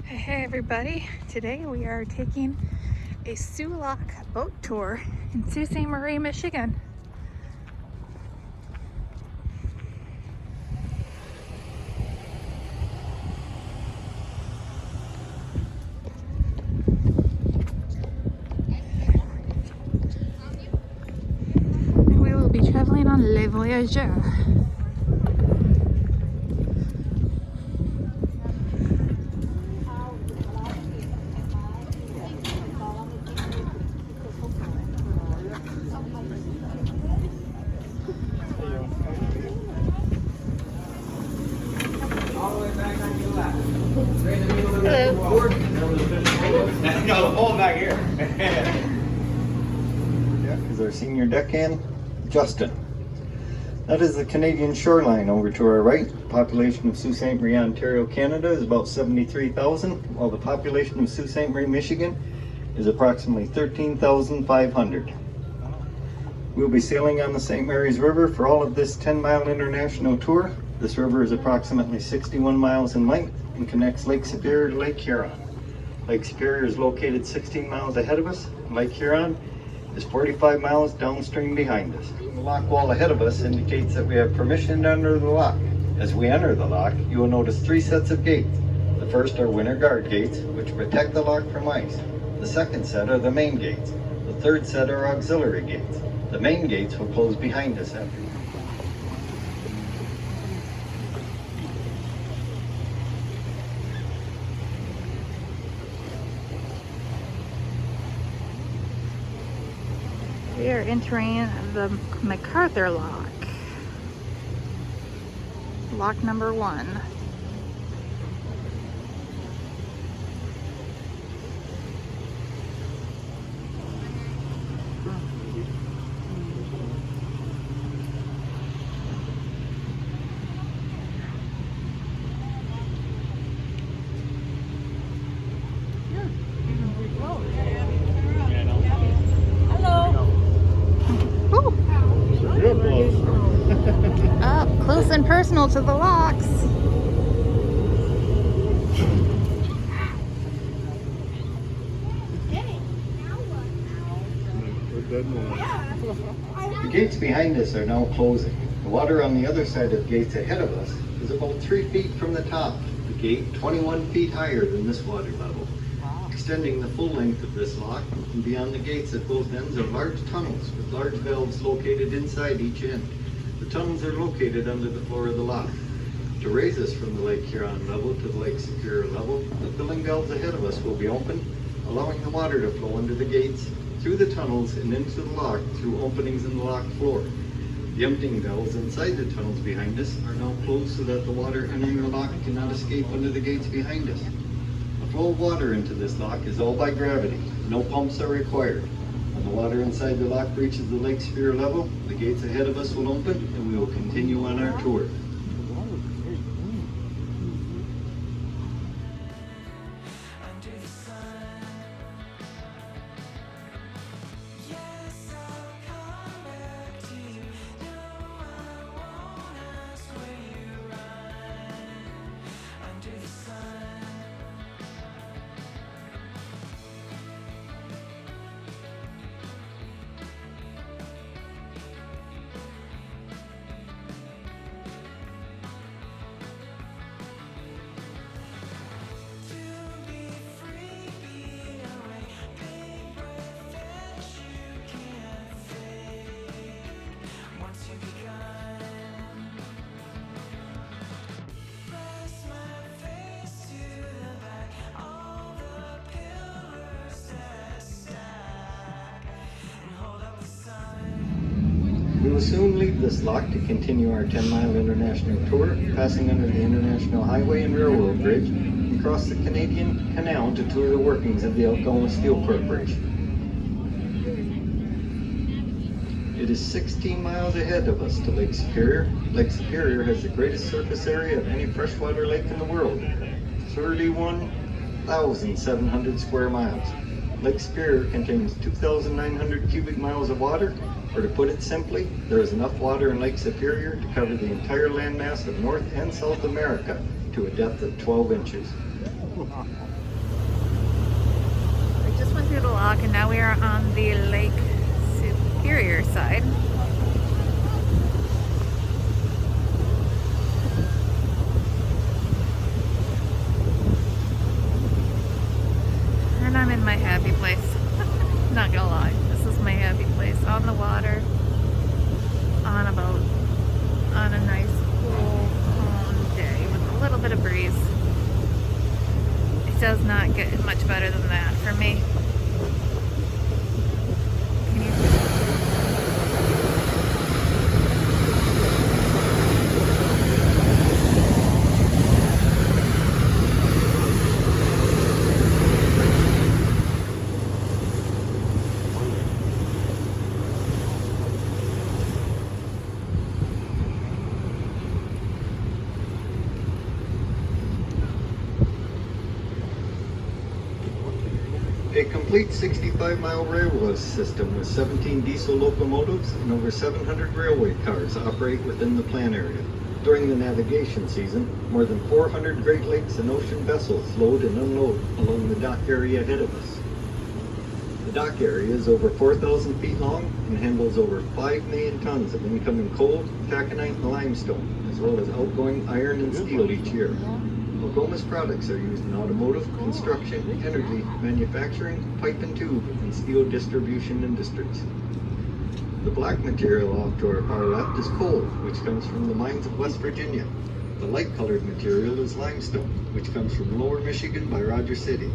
Hey everybody, today we are taking a Soo Lock Boat Tour in Sault Ste. Marie, Michigan. And we will be traveling on Les Voyageurs. Hello. No, the pole back here. Is our senior deckhand, Justin. That is the Canadian shoreline over to our right. The population of Sault Ste. Marie, Ontario, Canada is about 73,000, while the population of Sault Ste. Marie, Michigan is approximately 13,500. We'll be sailing on the St. Mary's River for all of this 10-mile international tour. This river is approximately 61 miles in length and connects Lake Superior to Lake Huron. Lake Superior is located 16 miles ahead of us, and Lake Huron is 45 miles downstream behind us. The lock wall ahead of us indicates that we have permission to enter the lock. As we enter the lock, you will notice 3 sets of gates. The first are winter guard gates, which protect the lock from ice. The second set are the main gates. The third set are auxiliary gates. The main gates will close behind us after. We are entering the Macarthur Lock. Lock number 1. Real close. Up close and personal to the locks. The gates behind us are now closing. The water on the other side of the gates ahead of us is about 3 feet from the top. The gate 21 feet higher than this water level. Extending the full length of this lock and beyond the gates at both ends are large tunnels with large valves located inside each end. The tunnels are located under the floor of the lock. To raise us from the Lake Huron level to the Lake Superior level, the filling valves ahead of us will be open, allowing the water to flow under the gates, through the tunnels and into the lock through openings in the lock floor. The emptying valves inside the tunnels behind us are now closed so that the water entering the lock cannot escape under the gates behind us. The flow of water into this lock is all by gravity. No pumps are required. When the water inside the lock reaches the Lake Superior level, the gates ahead of us will open and we will continue on our tour. We will soon leave this lock to continue our 10-mile international tour, passing under the International Highway and Railroad Bridge, and cross the Canadian Canal to tour the workings of the Algoma Steel Corporation. It is 16 miles ahead of us to Lake Superior. Lake Superior has the greatest surface area of any freshwater lake in the world, 31,700 square miles. Lake Superior contains 2,900 cubic miles of water, or to put it simply, there is enough water in Lake Superior to cover the entire landmass of North and South America to a depth of 12 inches. We just went through the lock and now we are on the Lake Superior side. And I'm in my happy place. Not gonna lie, this is my happy place. On the water, on a boat, on a nice cool calm day with a little bit of breeze. It does not get much better than that for me. Can you A complete 65-mile railway system with 17 diesel locomotives and over 700 railway cars operate within the plant area. During the navigation season, more than 400 Great Lakes and ocean vessels load and unload along the dock area ahead of us. The dock area is over 4,000 feet long and handles over 5 million tons of incoming coal, taconite, and limestone, as well as outgoing iron and steel each year. Algoma's products are used in automotive, construction, energy, manufacturing, pipe and tube, and steel distribution industries. The black material off to our far left is coal, which comes from the mines of West Virginia. The light-colored material is limestone, which comes from Lower Michigan by Rogers City.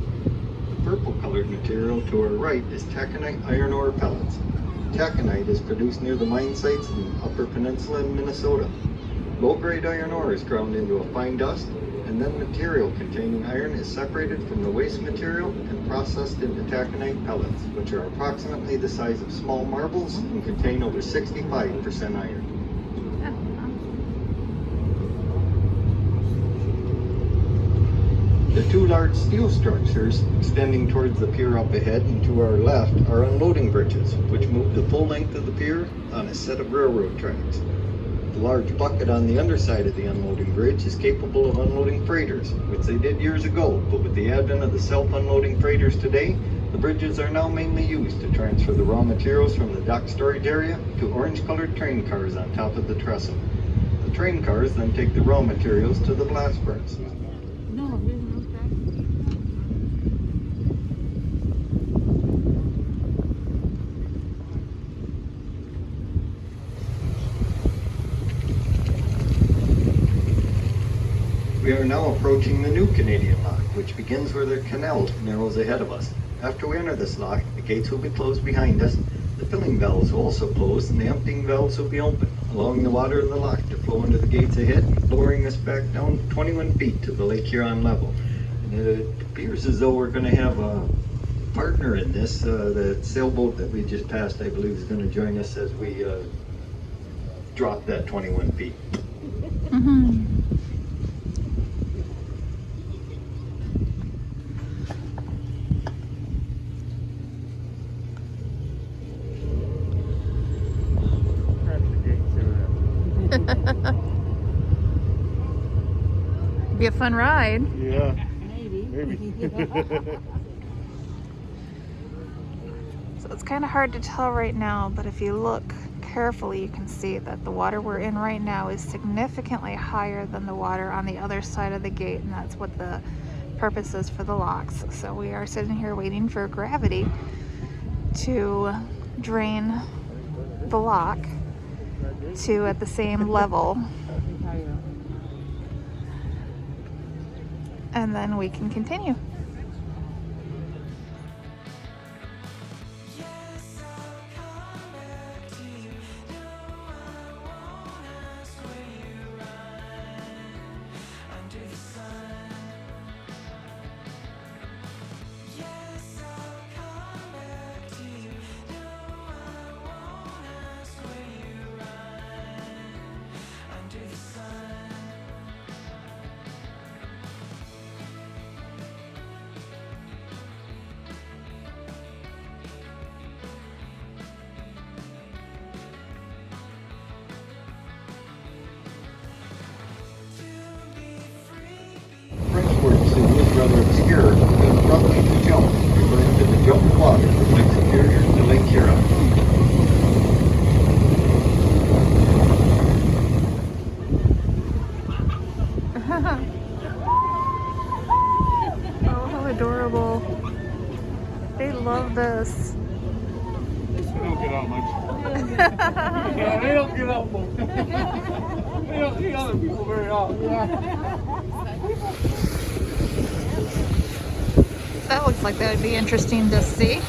The purple-colored material to our right is taconite iron ore pellets. Taconite is produced near the mine sites in Upper Peninsula in Minnesota. Low-grade iron ore is ground into a fine dust, and then material containing iron is separated from the waste material and processed into taconite pellets, which are approximately the size of small marbles and contain over 65% iron. The two large steel structures extending towards the pier up ahead and to our left are unloading bridges, which move the full length of the pier on a set of railroad tracks. The large bucket on the underside of the unloading bridge is capable of unloading freighters, which they did years ago, but with the advent of the self-unloading freighters today, the bridges are now mainly used to transfer the raw materials from the dock storage area to orange-colored train cars on top of the trestle. The train cars then take the raw materials to the blast furnace. We are now approaching the new Canadian lock, which begins where the canal narrows ahead of us. After we enter this lock, the gates will be closed behind us, the filling valves will also close, and the emptying valves will be open, allowing the water of the lock to flow into the gates ahead, lowering us back down 21 feet to the Lake Huron level. And it appears as though we're going to have a partner in this. The sailboat that we just passed, I believe, is going to join us as we drop that 21 feet. Mm-hmm. Be a fun ride. Yeah. Maybe. So it's kind of hard to tell right now, but if you look carefully, you can see that the water we're in right now is significantly higher than the water on the other side of the gate, and that's what the purpose is for the locks. So we are sitting here waiting for gravity to drain the lock to at the same level, and then we can continue. rather obscure, means roughly to jump, referring to the jump water from Lake Superior to Lake Huron. Oh, how adorable. They love this. They don't get out much. Yeah, they don't get out much. They don't see other people very often. That looks like that would be interesting to see.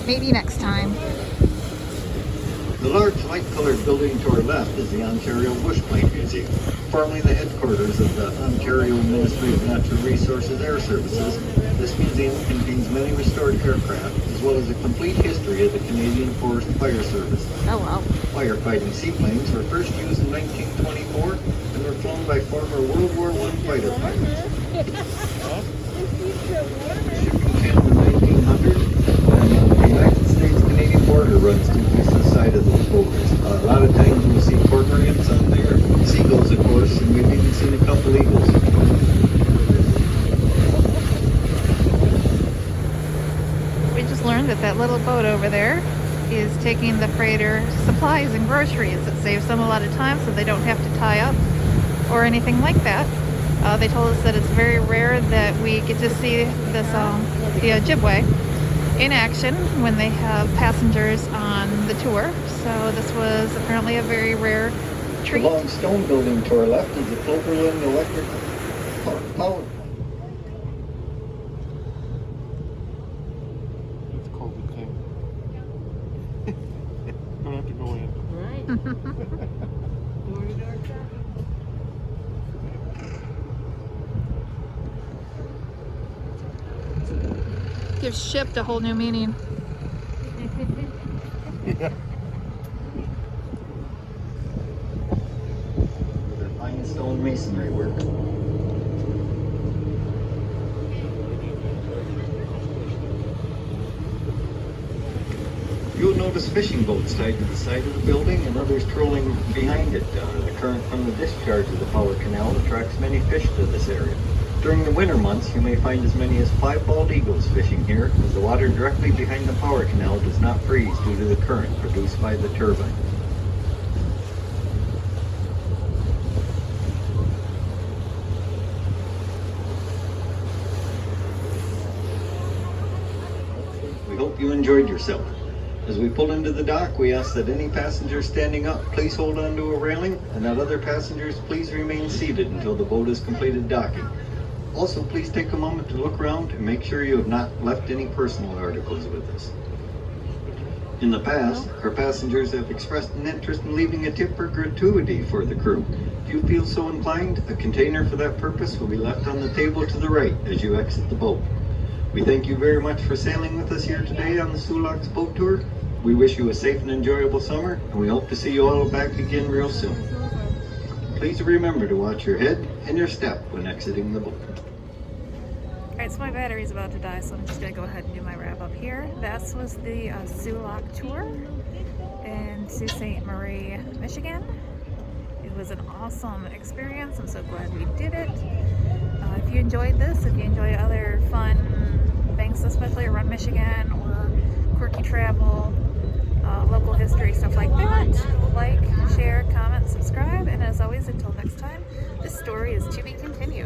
Maybe next time. The large light-colored building to our left is the Ontario Bushplane Museum, formerly the headquarters of the Ontario Ministry of Natural Resources Air Services. This museum contains many restored aircraft, as well as a complete history of the Canadian Forest Fire Service. Oh wow. Firefighting seaplanes were first used in 1924 and were flown by former World War I fighter pilots. Shipping failed in 1900, and the United States-Canadian border runs to the east side of those boulders. A lot of times we'll see cormorants on there, seagulls of course, and we've even seen a couple eagles. We just learned that that little boat over there is taking the freighter supplies and groceries. It saves them a lot of time so they don't have to tie up or anything like that. They told us that it's very rare that we get to see this the Ojibwe in action when they have passengers on the tour. So this was apparently a very rare treat. The long stone building to our left is the Cloverland Electric Power. It's a COVID thing. Don't have to go in. Right. Door-to-door traffic. Gives shipped a whole new meaning. Yeah. The fine stone masonry work. You'll notice fishing boats tied to the side of the building and others trolling behind it. The current from the discharge of the power canal attracts many fish to this area. During the winter months, you may find as many as 5 bald eagles fishing here, as the water directly behind the power canal does not freeze due to the current produced by the turbine. We hope you enjoyed yourself. As we pull into the dock, we ask that any passengers standing up please hold on to a railing, and that other passengers please remain seated until the boat has completed docking. Also, please take a moment to look around and make sure you have not left any personal articles with us. In the past, our passengers have expressed an interest in leaving a tip or gratuity for the crew. If you feel so inclined, a container for that purpose will be left on the table to the right as you exit the boat. We thank you very much for sailing with us here today on the Soo Locks Boat Tour. We wish you a safe and enjoyable summer, and we hope to see you all back again real soon. Please remember to watch your head and your step when exiting the boat. Alright, so my battery's about to die, so I'm just going to go ahead and do my wrap up here. This was the Soo Lock Tour in Sault Ste. Marie, Michigan. It was an awesome experience. I'm so glad we did it. If you enjoyed this, if you enjoy other fun things, especially around Michigan or quirky travel, local history, stuff like that, like, share, comment, subscribe, and as always, until next time, this story is to be continued.